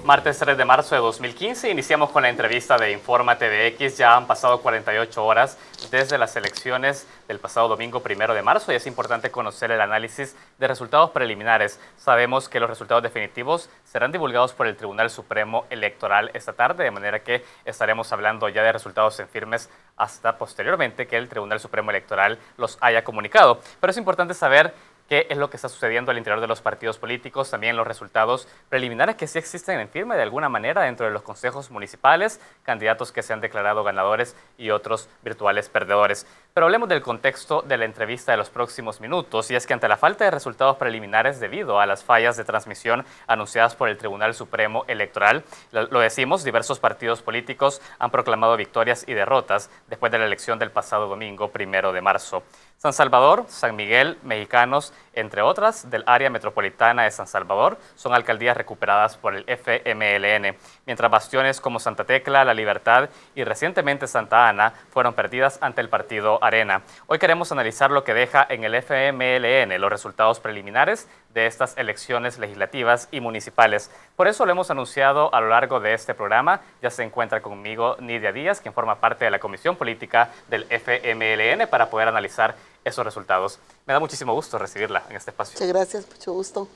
Martes 3 de marzo de 2015, iniciamos con la entrevista de Informa TVX. Ya han pasado 48 horas desde las elecciones del pasado domingo 1 de marzo y es importante conocer el análisis de resultados preliminares. Sabemos que los resultados definitivos serán divulgados por el Tribunal Supremo Electoral esta tarde, de manera que estaremos hablando ya de resultados en firmes hasta posteriormente que el Tribunal Supremo Electoral los haya comunicado. Pero es importante saber qué es lo que está sucediendo al interior de los partidos políticos, también los resultados preliminares que sí existen en firme de alguna manera dentro de los consejos municipales, candidatos que se han declarado ganadores y otros virtuales perdedores. Pero hablemos del contexto de la entrevista de los próximos minutos, y es que ante la falta de resultados preliminares debido a las fallas de transmisión anunciadas por el Tribunal Supremo Electoral, lo decimos, diversos partidos políticos han proclamado victorias y derrotas después de la elección del pasado domingo 1 de marzo. San Salvador, San Miguel, Mexicanos, entre otras, del área metropolitana de San Salvador, son alcaldías recuperadas por el FMLN, mientras bastiones como Santa Tecla, La Libertad y recientemente Santa Ana fueron perdidas ante el partido Arena. Hoy queremos analizar lo que deja en el FMLN los resultados preliminares de estas elecciones legislativas y municipales. Por eso lo hemos anunciado a lo largo de este programa. Ya se encuentra conmigo Nidia Díaz, quien forma parte de la Comisión Política del FMLN, para poder analizar esos resultados. Me da muchísimo gusto recibirla en este espacio. Muchas gracias, mucho gusto.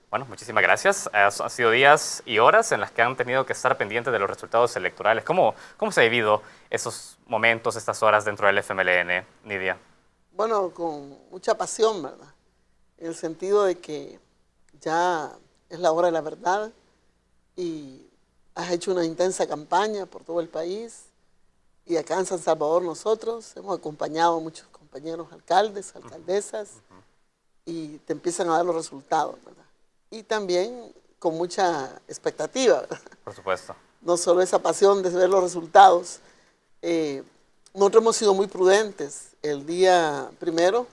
Bueno, muchísimas gracias. Han sido días y horas en las que han tenido que estar pendientes de los resultados electorales. ¿Cómo se ha vivido esos momentos, estas horas dentro del FMLN, Nidia? Bueno, con mucha pasión, ¿verdad? En el sentido de que ya es la hora de la verdad y has hecho una intensa campaña por todo el país. Y acá en San Salvador nosotros hemos acompañado a muchos compañeros alcaldes, alcaldesas, y te empiezan a dar los resultados, ¿verdad? Y también con mucha expectativa, ¿verdad? Por supuesto. No solo esa pasión de ver los resultados. Nosotros hemos sido muy prudentes. El día primero,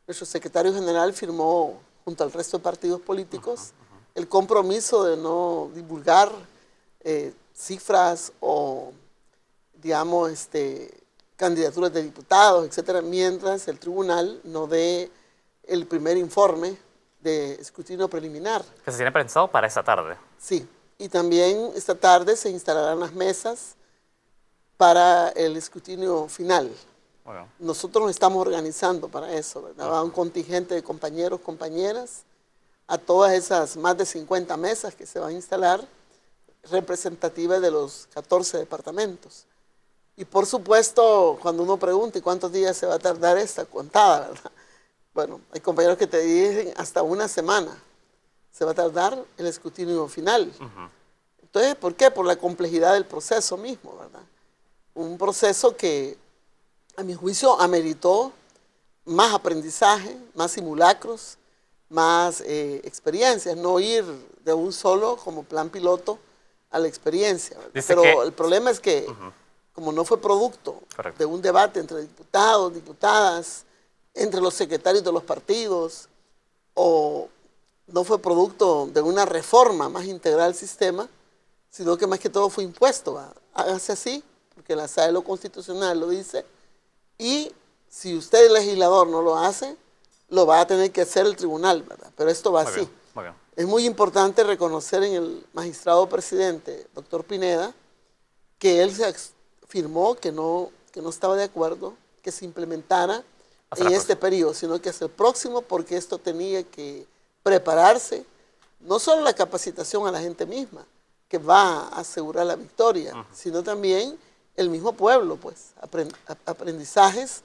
nuestro secretario general firmó, junto al resto de partidos políticos, el compromiso de no divulgar cifras o, digamos, candidaturas de diputados, etcétera, mientras el tribunal no dé el primer informe de escrutinio preliminar. Que se tiene pensado para esta tarde. Sí, y también esta tarde se instalarán las mesas para el escrutinio final. Bueno. Nosotros nos estamos organizando para eso, ¿verdad? Va un contingente de compañeros, compañeras, a todas esas más de 50 mesas que se van a instalar, representativas de los 14 departamentos. Y por supuesto, cuando uno pregunta cuántos días se va a tardar esta contada, ¿verdad? Bueno, hay compañeros que te dicen hasta una semana se va a tardar el escrutinio final. Entonces, ¿por qué? Por la complejidad del proceso mismo, ¿verdad? Un proceso que, a mi juicio, ameritó más aprendizaje, más simulacros, más experiencias, no ir de un solo como plan piloto a la experiencia. Pero el problema es que, como no fue producto de un debate entre diputados, diputadas, entre los secretarios de los partidos, o no fue producto de una reforma más integral al sistema, sino que más que todo fue impuesto. Hágase así, porque la sala de lo constitucional lo dice, y si usted, el legislador, no lo hace, lo va a tener que hacer el tribunal, ¿verdad? Pero esto va así. Muy bien. Es muy importante reconocer en el magistrado presidente, doctor Pineda, que él se afirmó que no estaba de acuerdo que se implementara en este periodo, sino que hasta el próximo, porque esto tenía que prepararse, no solo la capacitación a la gente misma, que va a asegurar la victoria, sino también el mismo pueblo, pues, aprendizajes,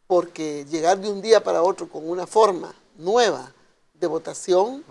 porque llegar de un día para otro con una forma nueva de votación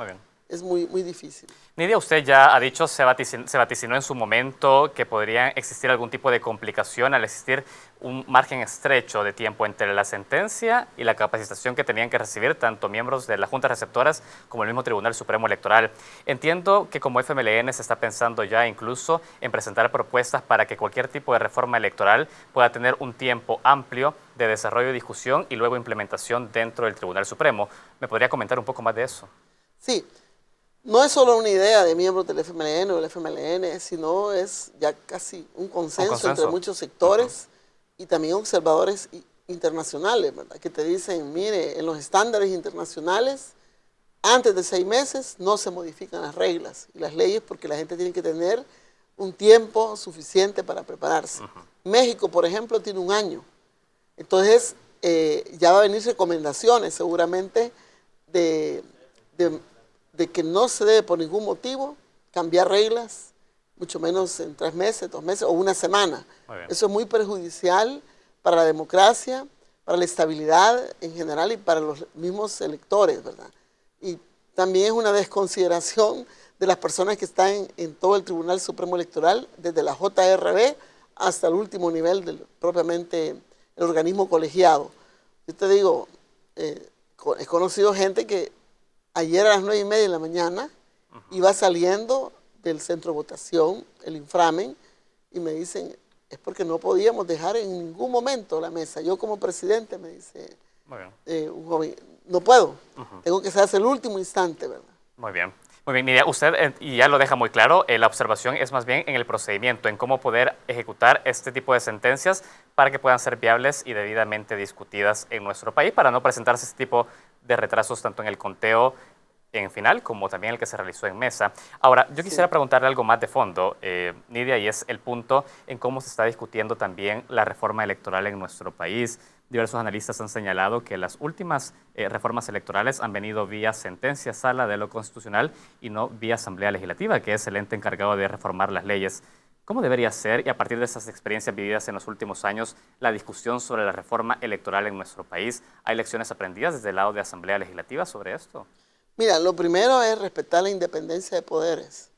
es muy difícil. Nidia, usted ya ha dicho, se vaticinó en su momento que podría existir algún tipo de complicación al existir un margen estrecho de tiempo entre la sentencia y la capacitación que tenían que recibir tanto miembros de las juntas receptoras como el mismo Tribunal Supremo Electoral. Entiendo que como FMLN se está pensando ya incluso en presentar propuestas para que cualquier tipo de reforma electoral pueda tener un tiempo amplio de desarrollo y discusión y luego implementación dentro del Tribunal Supremo. ¿Me podría comentar un poco más de eso? Sí. No es solo una idea de miembros del FMLN o del FMLN, sino es ya casi un consenso entre muchos sectores y también observadores internacionales, ¿verdad? Que te dicen, mire, en los estándares internacionales antes de 6 meses no se modifican las reglas y las leyes porque la gente tiene que tener un tiempo suficiente para prepararse. México, por ejemplo, tiene 1 año. Entonces, ya va a venir recomendaciones seguramente de que no se debe por ningún motivo cambiar reglas, mucho menos en 3 meses, 2 meses o 1 semana. Eso es muy perjudicial para la democracia, para la estabilidad en general y para los mismos electores, ¿verdad? Y también es una desconsideración de las personas que están en todo el Tribunal Supremo Electoral, desde la JRB hasta el último nivel del propiamente el organismo colegiado. Yo te digo, he conocido gente que ayer a las 9:30 de la mañana iba saliendo del centro de votación, el inframen, y me dicen, es porque no podíamos dejar en ningún momento la mesa. Yo como presidente, me dice un joven, no puedo, tengo que ser hasta el último instante, ¿verdad? Muy bien. Muy bien, Nidia, usted y ya lo deja muy claro, la observación es más bien en el procedimiento, en cómo poder ejecutar este tipo de sentencias para que puedan ser viables y debidamente discutidas en nuestro país, para no presentarse este tipo de retrasos tanto en el conteo en final como también el que se realizó en mesa. Ahora, yo quisiera preguntarle algo más de fondo, Nidia, y es el punto en cómo se está discutiendo también la reforma electoral en nuestro país. Diversos analistas han señalado que las últimas reformas electorales han venido vía sentencia sala de lo constitucional y no vía asamblea legislativa, que es el ente encargado de reformar las leyes. ¿Cómo debería ser, y a partir de esas experiencias vividas en los últimos años, la discusión sobre la reforma electoral en nuestro país? ¿Hay lecciones aprendidas desde el lado de asamblea legislativa sobre esto? Mira, lo primero es respetar la independencia de poderes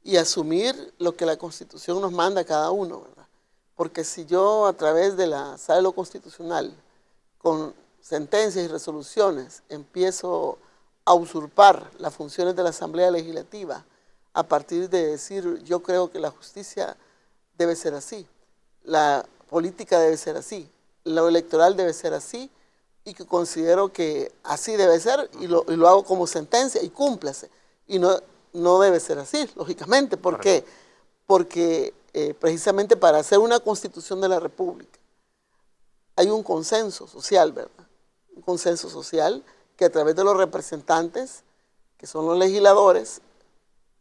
y asumir lo que la Constitución nos manda a cada uno, ¿verdad? Porque si yo a través de la sala de lo constitucional, con sentencias y resoluciones, empiezo a usurpar las funciones de la Asamblea Legislativa, a partir de decir, yo creo que la justicia debe ser así, la política debe ser así, lo electoral debe ser así, y que considero que así debe ser, y lo hago como sentencia, y cúmplase. Y no debe ser así, lógicamente. ¿Por qué? Porque precisamente para hacer una constitución de la República hay un consenso social, ¿verdad? Un consenso social que a través de los representantes, que son los legisladores,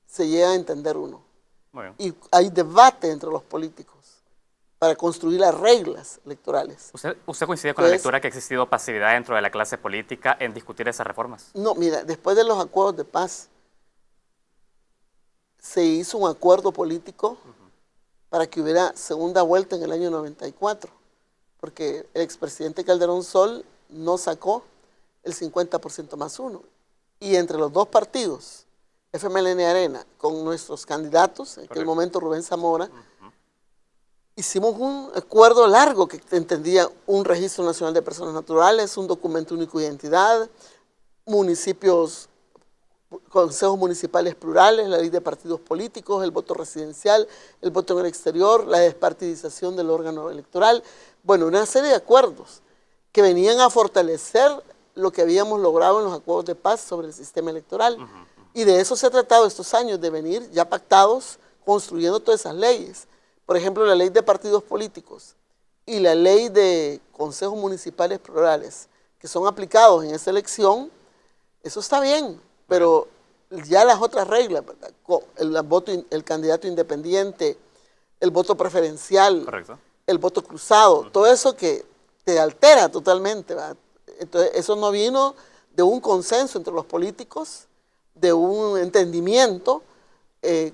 se llega a entender uno. Y hay debate entre los políticos para construir las reglas electorales. ¿Usted coincide con la lectura que ha existido pasividad dentro de la clase política en discutir esas reformas? No, mira, después de los acuerdos de paz, se hizo un acuerdo político para que hubiera segunda vuelta en el año 94, porque el expresidente Calderón Sol no sacó el 50% más 1. Y entre los dos partidos, FMLN Arena, con nuestros candidatos, en aquel momento Rubén Zamora, hicimos un acuerdo largo que entendía un registro nacional de personas naturales, un documento único de identidad, municipios, consejos municipales plurales, la ley de partidos políticos, el voto residencial, el voto en el exterior, la despartidización del órgano electoral. Bueno, una serie de acuerdos que venían a fortalecer lo que habíamos logrado en los acuerdos de paz sobre el sistema electoral. Y de eso se ha tratado estos años, de venir ya pactados, construyendo todas esas leyes. Por ejemplo, la ley de partidos políticos y la ley de consejos municipales plurales, que son aplicados en esta elección, eso está bien, pero ya las otras reglas, ¿verdad? El candidato independiente, el voto preferencial, el voto cruzado, todo eso que te altera totalmente, ¿verdad? Entonces, eso no vino de un consenso entre los políticos, de un entendimiento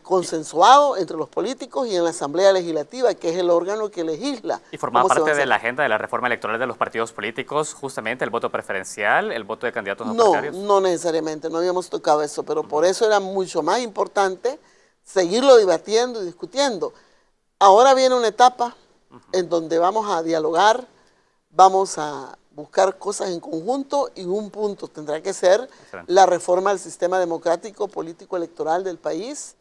consensuado entre los políticos y en la Asamblea Legislativa, que es el órgano que legisla. ¿Y formaba parte de la agenda de la reforma electoral de los partidos políticos justamente el voto preferencial, el voto de candidatos no partidarios? No necesariamente, no habíamos tocado eso, pero por eso era mucho más importante seguirlo debatiendo y discutiendo. Ahora viene una etapa en donde vamos a dialogar, vamos a buscar cosas en conjunto y un punto tendrá que ser la reforma del sistema democrático, político, electoral del país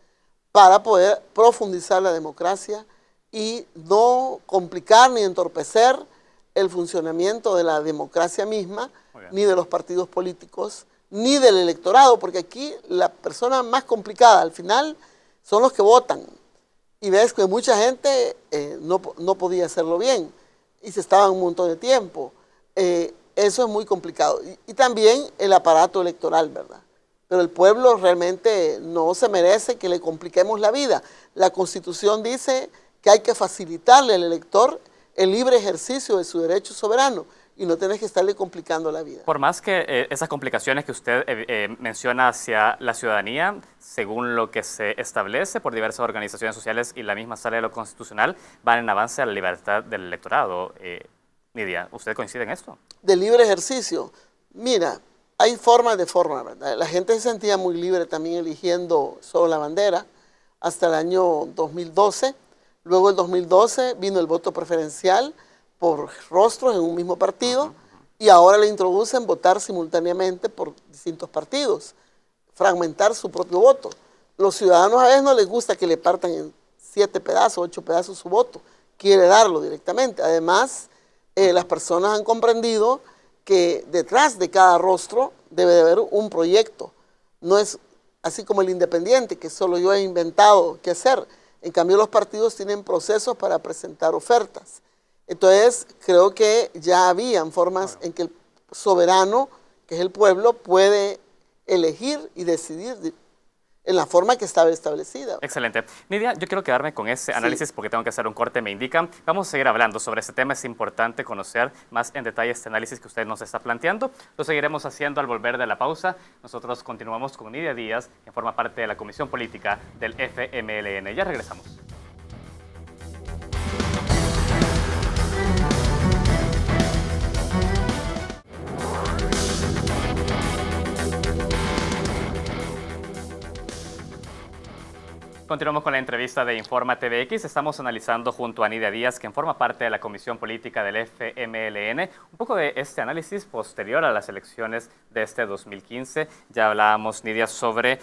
para poder profundizar la democracia y no complicar ni entorpecer el funcionamiento de la democracia misma, ni de los partidos políticos, ni del electorado, porque aquí la persona más complicada al final son los que votan. Y ves que mucha gente no podía hacerlo bien y se estaba un montón de tiempo. Eso es muy complicado. Y también el aparato electoral, ¿verdad? pero el pueblo realmente no se merece que le compliquemos la vida. La Constitución dice que hay que facilitarle al elector el libre ejercicio de su derecho soberano y no tienes que estarle complicando la vida. Por más que esas complicaciones que usted menciona hacia la ciudadanía, según lo que se establece por diversas organizaciones sociales y la misma sala de lo constitucional, van en avance a la libertad del electorado. Nidia, ¿usted coincide en esto? De libre ejercicio. Mira, hay formas de forma, ¿verdad? La gente se sentía muy libre también eligiendo solo la bandera hasta el año 2012. Luego el 2012 vino el voto preferencial por rostros en un mismo partido y ahora le introducen votar simultáneamente por distintos partidos, fragmentar su propio voto. Los ciudadanos a veces no les gusta que le partan en 7 pedazos, 8 pedazos su voto, quiere darlo directamente. Además, las personas han comprendido que detrás de cada rostro debe de haber un proyecto. No es así como el independiente, que solo yo he inventado qué hacer. En cambio, los partidos tienen procesos para presentar ofertas. Entonces, creo que ya habían formas en que el soberano, que es el pueblo, puede elegir y decidir en la forma que estaba establecida. Excelente. Nidia, yo quiero quedarme con ese análisis porque tengo que hacer un corte, me indican. Vamos a seguir hablando sobre ese tema. Es importante conocer más en detalle este análisis que usted nos está planteando. Lo seguiremos haciendo al volver de la pausa. Nosotros continuamos con Nidia Díaz, que forma parte de la Comisión Política del FMLN. Ya regresamos. Continuamos con la entrevista de Informa TVX. Estamos analizando junto a Nidia Díaz, quien forma parte de la Comisión Política del FMLN, un poco de este análisis posterior a las elecciones de este 2015. Ya hablábamos, Nidia, sobre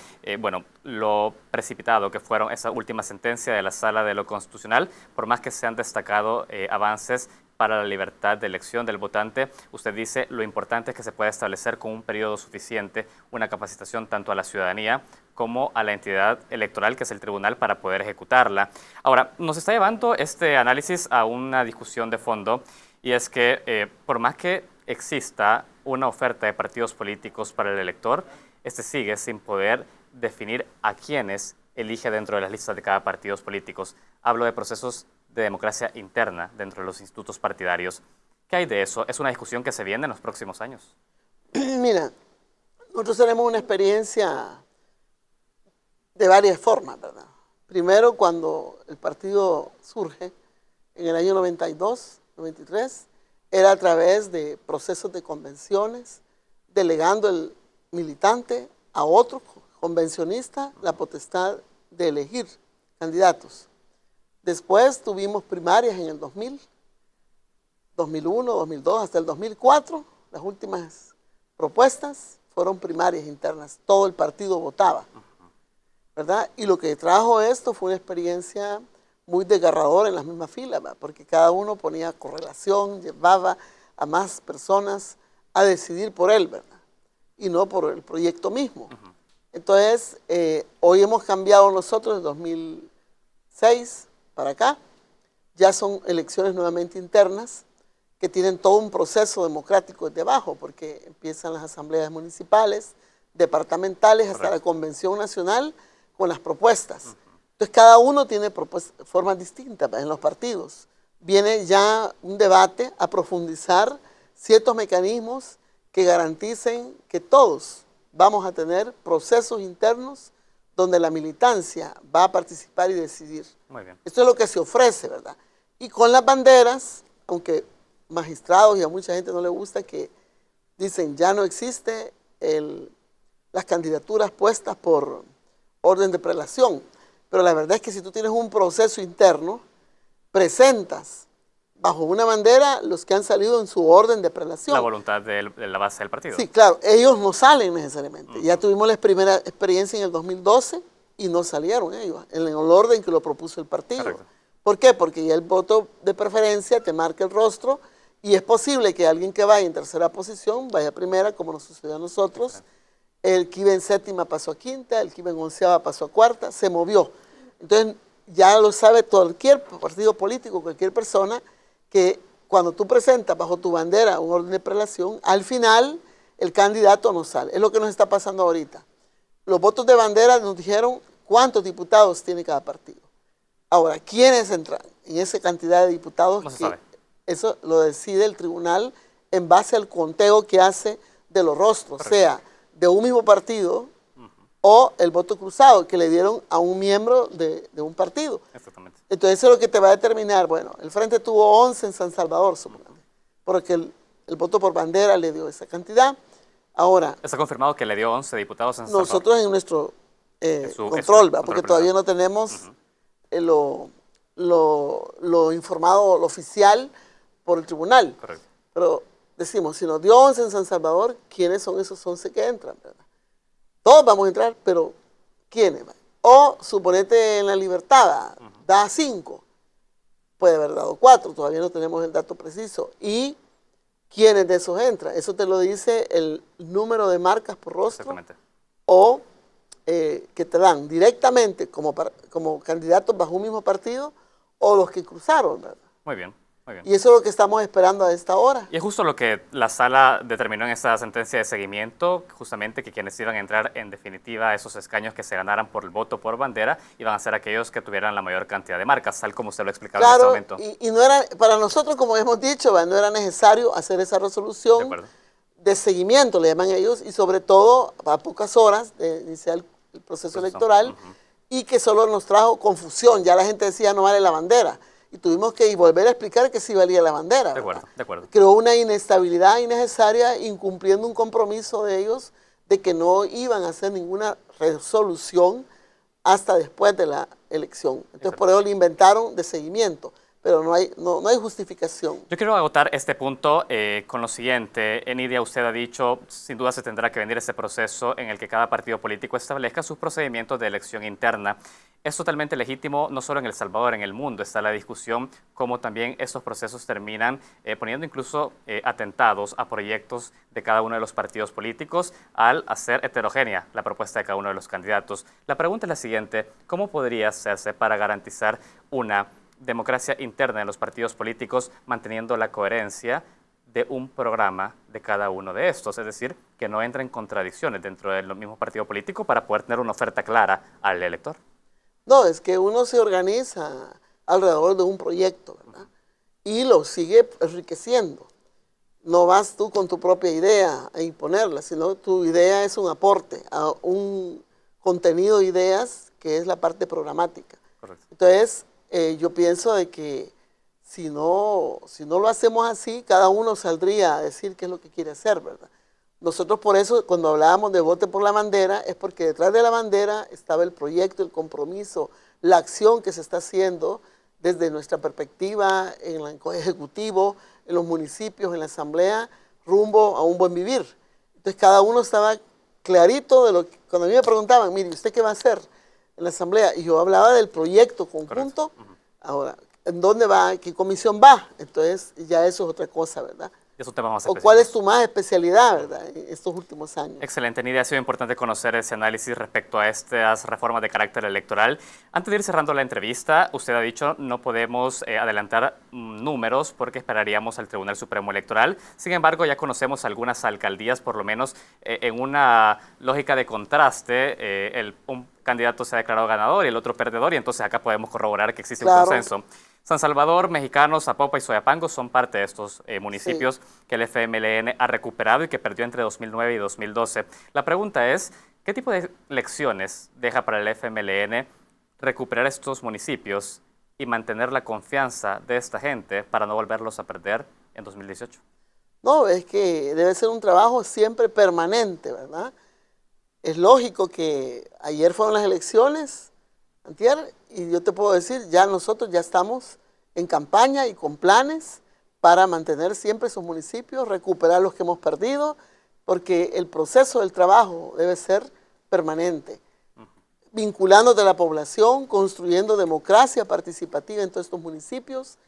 lo precipitado que fueron esa última sentencia de la Sala de lo Constitucional, por más que se han destacado avances para la libertad de elección del votante. Usted dice lo importante es que se pueda establecer con un periodo suficiente una capacitación tanto a la ciudadanía como a la entidad electoral, que es el tribunal, para poder ejecutarla. Ahora, nos está llevando este análisis a una discusión de fondo, y es que por más que exista una oferta de partidos políticos para el elector, este sigue sin poder definir a quiénes elige dentro de las listas de cada partido políticos. Hablo de procesos de democracia interna dentro de los institutos partidarios. ¿Qué hay de eso? ¿Es una discusión que se viene en los próximos años? Mira, nosotros tenemos una experiencia de varias formas, ¿verdad? Primero, cuando el partido surge en el año 92, 93, era a través de procesos de convenciones, delegando el militante a otro convencionista la potestad de elegir candidatos. Después tuvimos primarias en el 2000, 2001, 2002, hasta el 2004. Las últimas propuestas fueron primarias internas. Todo el partido votaba, ¿verdad? Y lo que trajo esto fue una experiencia muy desgarradora en las mismas filas, ¿verdad? Porque cada uno ponía correlación, llevaba a más personas a decidir por él, ¿verdad? Y no por el proyecto mismo. Entonces, hoy hemos cambiado nosotros en 2006 para acá. Ya son elecciones nuevamente internas que tienen todo un proceso democrático desde abajo, porque empiezan las asambleas municipales, departamentales, hasta la Convención Nacional con las propuestas. Entonces, cada uno tiene formas distintas en los partidos. Viene ya un debate a profundizar ciertos mecanismos que garanticen que todos vamos a tener procesos internos donde la militancia va a participar y decidir. Muy bien. Esto es lo que se ofrece, ¿verdad? Y con las banderas, aunque magistrados y a mucha gente no le gusta, que dicen ya no existe las candidaturas puestas por orden de prelación. Pero la verdad es que si tú tienes un proceso interno, presentas bajo una bandera los que han salido en su orden de prelación. La voluntad de la base del partido. Sí, claro, ellos no salen necesariamente. Ya tuvimos la primera experiencia en el 2012 y no salieron ellos, en el orden que lo propuso el partido. Correcto. ¿Por qué? Porque ya el voto de preferencia te marca el rostro y es posible que alguien que vaya en tercera posición vaya a primera, como nos sucedió a nosotros. Correcto. El que iba en séptima pasó a quinta, el que iba en onceava pasó a cuarta, se movió. Entonces, ya lo sabe cualquier partido político, cualquier persona, que cuando tú presentas bajo tu bandera un orden de prelación, al final el candidato no sale. Es lo que nos está pasando ahorita. los votos de bandera nos dijeron cuántos diputados tiene cada partido. Ahora, ¿quiénes entran en esa cantidad de diputados? No se sabe. Eso lo decide el tribunal en base al conteo que hace de los rostros, Correcto. sea de un mismo partido o el voto cruzado que le dieron a un miembro de un partido. Exactamente. Entonces eso es lo que te va a determinar. Bueno, el Frente tuvo 11 en San Salvador, supongamos, porque el voto por bandera le dio esa cantidad. Ahora, Está confirmado que le dio 11 diputados en San Salvador. nosotros en nuestro su control, ¿verdad? control Porque todavía no tenemos lo informado, lo oficial por el tribunal. Correcto. Pero decimos, si nos dio 11 en San Salvador, ¿quiénes son esos 11 que entran, verdad? Todos vamos a entrar, pero ¿quiénes? O suponete en La Libertad, da 5. Puede haber dado 4, todavía no tenemos el dato preciso. ¿Y quiénes de esos entran? Eso te lo dice el número de marcas por rostro. Exactamente. O que te dan directamente como candidatos bajo un mismo partido o los que cruzaron, ¿verdad? Muy bien, muy bien. Y eso es lo que estamos esperando a esta hora. Y es justo lo que la sala determinó en esta sentencia de seguimiento, justamente que quienes iban a entrar en definitiva a esos escaños que se ganaran por el voto por bandera iban a ser aquellos que tuvieran la mayor cantidad de marcas, tal como usted lo explicaba en este Claro, momento. y no era, para nosotros, como hemos dicho, no era necesario hacer esa De resolución acuerdo. de seguimiento, le llaman ellos, y sobre todo a pocas horas de iniciar el proceso electoral, y que solo nos trajo confusión. Ya la gente decía no vale la bandera, y tuvimos que volver a explicar que sí valía la bandera. De acuerdo, ¿verdad? de acuerdo. Creó una inestabilidad innecesaria, incumpliendo un compromiso de ellos de que no iban a hacer ninguna resolución hasta después de la elección. Entonces, Exacto. por eso le inventaron de seguimiento, pero no hay justificación. Yo quiero agotar este punto con lo siguiente. Enidia, usted ha dicho, sin duda se tendrá que venir este proceso en el que cada partido político establezca sus procedimientos de elección interna. Es totalmente legítimo, no solo en El Salvador, en el mundo está la discusión, cómo también estos procesos terminan poniendo incluso atentados a proyectos de cada uno de los partidos políticos al hacer heterogénea la propuesta de cada uno de los candidatos. La pregunta es la siguiente, ¿cómo podría hacerse para garantizar una democracia interna en los partidos políticos manteniendo la coherencia de un programa de cada uno de estos? Es decir, que no entren contradicciones dentro del mismo partido político para poder tener una oferta clara al elector. No, es que uno se organiza alrededor de un proyecto, ¿verdad? Y lo sigue enriqueciendo. No vas tú con tu propia idea a imponerla, sino tu idea es un aporte a un contenido de ideas que es la parte programática. Correcto. Entonces, yo pienso de que si no lo hacemos así, cada uno saldría a decir qué es lo que quiere hacer, ¿verdad? Nosotros por eso, cuando hablábamos de vote por la bandera, es porque detrás de la bandera estaba el proyecto, el compromiso, la acción que se está haciendo desde nuestra perspectiva en el Ejecutivo, en los municipios, en la Asamblea, rumbo a un buen vivir. Entonces cada uno estaba clarito de lo que, cuando a mí me preguntaban, mire, ¿usted qué va a hacer en la Asamblea? Y yo hablaba del proyecto conjunto. Ahora, ¿en dónde va? ¿Qué comisión va? Entonces ya eso es otra cosa, ¿verdad? Es un tema más ¿O específico. cuál es tu más especialidad, verdad, en estos últimos años? Excelente, Nidia. Ha sido importante conocer ese análisis respecto a estas reformas de carácter electoral. Antes de ir cerrando la entrevista, usted ha dicho no podemos adelantar números porque esperaríamos al Tribunal Supremo Electoral. Sin embargo, ya conocemos algunas alcaldías, por lo menos en una lógica de contraste, un candidato se ha declarado ganador y el otro perdedor, y entonces acá podemos corroborar que existe un consenso. San Salvador, Mexicanos, Zapopan y Soyapango son parte de estos municipios que el FMLN ha recuperado y que perdió entre 2009 y 2012. La pregunta es, ¿qué tipo de lecciones deja para el FMLN recuperar estos municipios y mantener la confianza de esta gente para no volverlos a perder en 2018? No, es que debe ser un trabajo siempre permanente, ¿verdad? Es lógico que ayer fueron las elecciones, antier, y yo te puedo decir, ya nosotros ya estamos en campaña y con planes para mantener siempre esos municipios, recuperar los que hemos perdido, porque el proceso del trabajo debe ser permanente, vinculándote a la población, construyendo democracia participativa en todos estos municipios.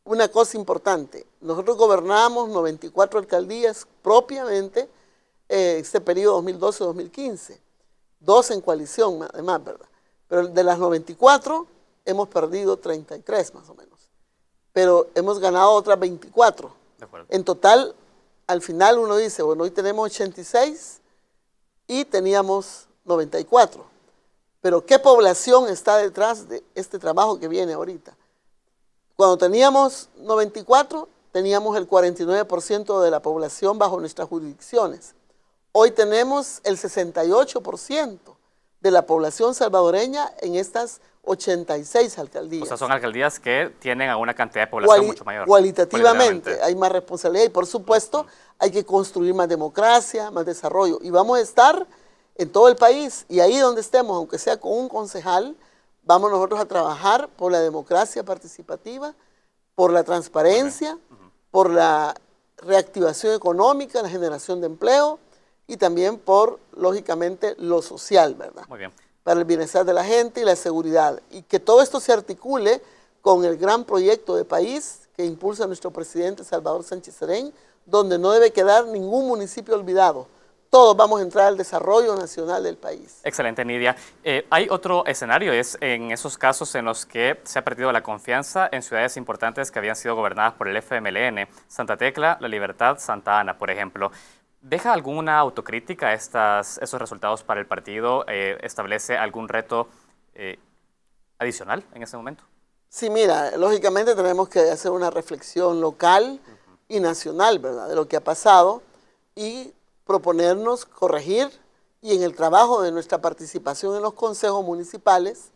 Una cosa importante, nosotros gobernamos 94 alcaldías propiamente este periodo 2012-2015, 2 en coalición además, ¿verdad? Pero de las 94 hemos perdido 33 más o menos, pero hemos ganado otras 24. De acuerdo. En total, al final uno dice, bueno, hoy tenemos 86 y teníamos 94. Pero ¿qué población está detrás de este trabajo que viene ahorita? Cuando teníamos 94, teníamos el 49% de la población bajo nuestras jurisdicciones. Hoy tenemos el 68% de la población salvadoreña en estas 86 alcaldías. O sea, son alcaldías que tienen a una cantidad de población mucho mayor. Cualitativamente, hay más responsabilidad y por supuesto hay que construir más democracia, más desarrollo. Y vamos a estar en todo el país y ahí donde estemos, aunque sea con un concejal, vamos nosotros a trabajar por la democracia participativa, por la transparencia, por la reactivación económica, la generación de empleo y también por, lógicamente, lo social, ¿verdad? Muy bien. Para el bienestar de la gente y la seguridad. Y que todo esto se articule con el gran proyecto de país que impulsa nuestro presidente Salvador Sánchez Serén, donde no debe quedar ningún municipio olvidado. Todos vamos a entrar al desarrollo nacional del país. Excelente, Nidia. Hay otro escenario, es en esos casos en los que se ha perdido la confianza en ciudades importantes que habían sido gobernadas por el FMLN, Santa Tecla, La Libertad, Santa Ana, por ejemplo. ¿Deja alguna autocrítica esos resultados para el partido? ¿Establece algún reto adicional en ese momento? Sí, mira, lógicamente tenemos que hacer una reflexión local y nacional, ¿verdad?, de lo que ha pasado y proponernos corregir y en el trabajo de nuestra participación en los consejos municipales,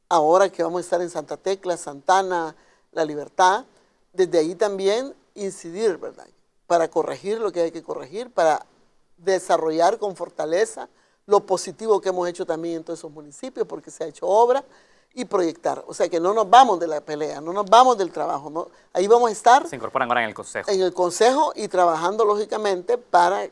ahora que vamos a estar en Santa Tecla, Santa Ana, La Libertad, desde ahí también incidir, ¿verdad?, para corregir lo que hay que corregir, para desarrollar con fortaleza lo positivo que hemos hecho también en todos esos municipios, porque se ha hecho obra, y proyectar. O sea que no nos vamos de la pelea, no nos vamos del trabajo, ¿no? Ahí vamos a estar. Se incorporan ahora en el Consejo. En el Consejo y trabajando lógicamente para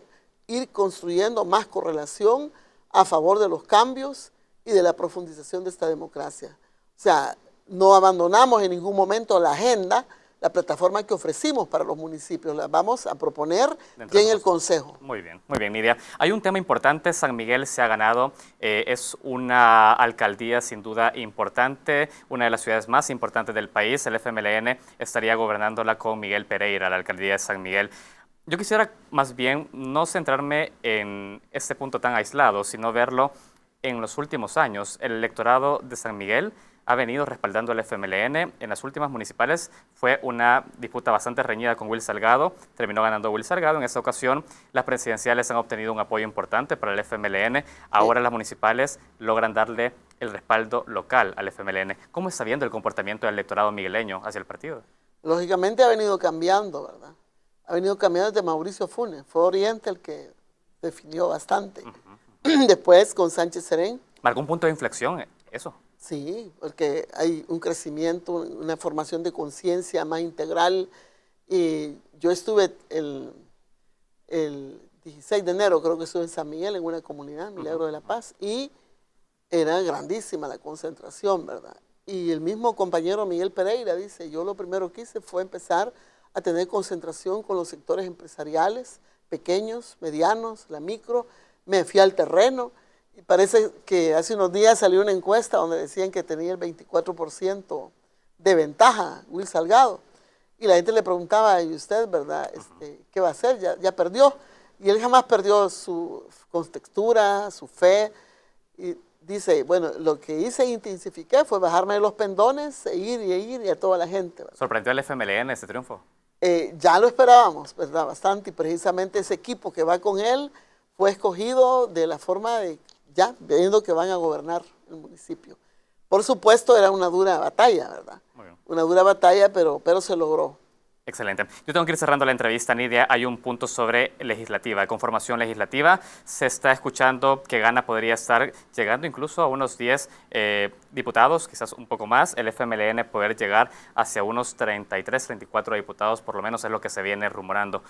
ir construyendo más correlación a favor de los cambios y de la profundización de esta democracia. O sea, no abandonamos en ningún momento la agenda, la plataforma que ofrecimos para los municipios, la vamos a proponer ya en el Consejo. Muy bien, Nidia. Hay un tema importante, San Miguel se ha ganado, es una alcaldía sin duda importante, una de las ciudades más importantes del país, el FMLN estaría gobernándola con Miguel Pereira, la alcaldía de San Miguel. Yo quisiera más bien no centrarme en este punto tan aislado, sino verlo en los últimos años. El electorado de San Miguel ha venido respaldando al FMLN. En las últimas municipales fue una disputa bastante reñida con Will Salgado. Terminó ganando Will Salgado. En esta ocasión, las presidenciales han obtenido un apoyo importante para el FMLN. Ahora las municipales logran darle el respaldo local al FMLN. ¿Cómo está viendo el comportamiento del electorado migueleño hacia el partido? Lógicamente ha venido cambiando, ¿verdad? Ha venido cambiando desde Mauricio Funes. Fue Oriente el que definió bastante. Después con Sánchez Serén. ¿Marcó un punto de inflexión eso? Sí, porque hay un crecimiento, una formación de conciencia más integral. Y yo estuve el 16 de enero, creo que estuve en San Miguel, en una comunidad, Milagro de la Paz, y era grandísima la concentración, ¿verdad? Y el mismo compañero Miguel Pereira dice, yo lo primero que hice fue empezar a tener concentración con los sectores empresariales, pequeños, medianos, la micro, me fui al terreno, y parece que hace unos días salió una encuesta donde decían que tenía el 24% de ventaja Will Salgado. Y la gente le preguntaba, ¿y usted, verdad, qué va a hacer? Ya perdió. Y él jamás perdió su contextura, su fe. Y dice, bueno, lo que hice e intensifiqué fue bajarme de los pendones, e ir y a toda la gente, ¿verdad? ¿Sorprendió al FMLN ese triunfo? Ya lo esperábamos, ¿verdad? Bastante. Y precisamente ese equipo que va con él fue escogido de la forma de ya viendo que van a gobernar el municipio. Por supuesto, era una dura batalla, ¿verdad? Muy bien. Una dura batalla, pero se logró. Excelente. Yo tengo que ir cerrando la entrevista, Nidia. Hay un punto sobre legislativa, conformación legislativa. Se está escuchando que Gana podría estar llegando incluso a unos 10 diputados, quizás un poco más. El FMLN poder llegar hacia unos 33, 34 diputados, por lo menos es lo que se viene rumorando.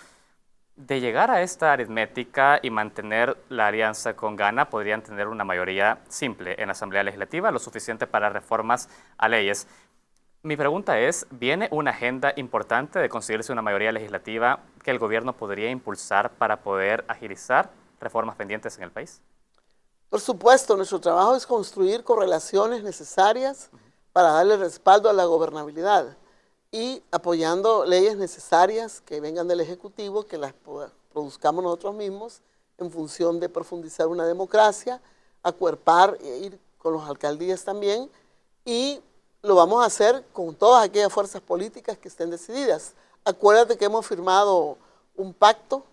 De llegar a esta aritmética y mantener la alianza con Gana, podrían tener una mayoría simple en la Asamblea Legislativa, lo suficiente para reformas a leyes. Mi pregunta es, ¿viene una agenda importante de conseguirse una mayoría legislativa que el gobierno podría impulsar para poder agilizar reformas pendientes en el país? Por supuesto, nuestro trabajo es construir correlaciones necesarias para darle respaldo a la gobernabilidad y apoyando leyes necesarias que vengan del Ejecutivo, que las produzcamos nosotros mismos en función de profundizar una democracia, acuerpar e ir con las alcaldías también, y lo vamos a hacer con todas aquellas fuerzas políticas que estén decididas. Acuérdate que hemos firmado un pacto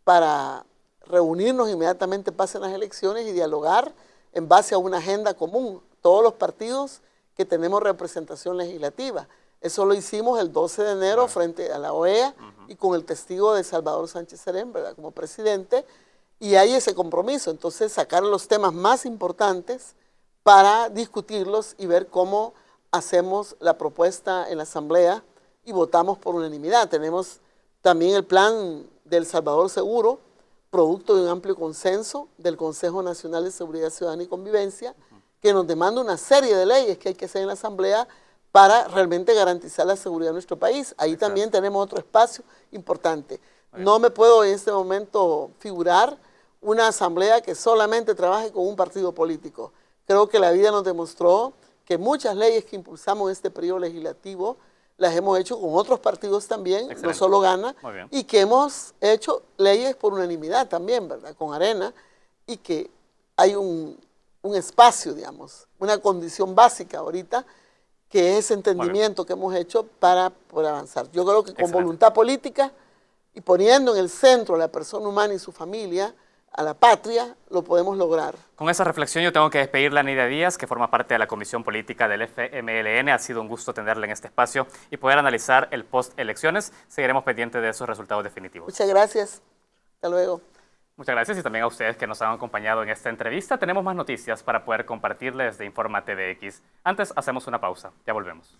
para reunirnos inmediatamente pasen las elecciones y dialogar en base a una agenda común, todos los partidos que tenemos representación legislativa. Eso lo hicimos el 12 de enero frente a la OEA y con el testigo de Salvador Sánchez Serén, ¿verdad?, como presidente, y hay ese compromiso. Entonces, sacar los temas más importantes para discutirlos y ver cómo hacemos la propuesta en la Asamblea y votamos por unanimidad. Tenemos también el plan del Salvador Seguro, producto de un amplio consenso del Consejo Nacional de Seguridad Ciudadana y Convivencia, que nos demanda una serie de leyes que hay que hacer en la Asamblea para realmente garantizar la seguridad de nuestro país. Ahí también tenemos otro espacio importante. No me puedo en este momento figurar una asamblea que solamente trabaje con un partido político. Creo que la vida nos demostró que muchas leyes que impulsamos en este periodo legislativo las hemos hecho con otros partidos también, no solo Gana, y que hemos hecho leyes por unanimidad también, ¿verdad?, con Arena, y que hay un espacio, digamos, una condición básica ahorita, que es ese entendimiento que hemos hecho para poder avanzar. Yo creo que con voluntad política y poniendo en el centro a la persona humana y su familia, a la patria, lo podemos lograr. Con esa reflexión yo tengo que despedirle a Nidia Díaz, que forma parte de la Comisión Política del FMLN. Ha sido un gusto tenerla en este espacio y poder analizar el post-elecciones. Seguiremos pendientes de esos resultados definitivos. Muchas gracias. Hasta luego. Muchas gracias y también a ustedes que nos han acompañado en esta entrevista. Tenemos más noticias para poder compartirles de Infórmate VX. Antes hacemos una pausa. Ya volvemos.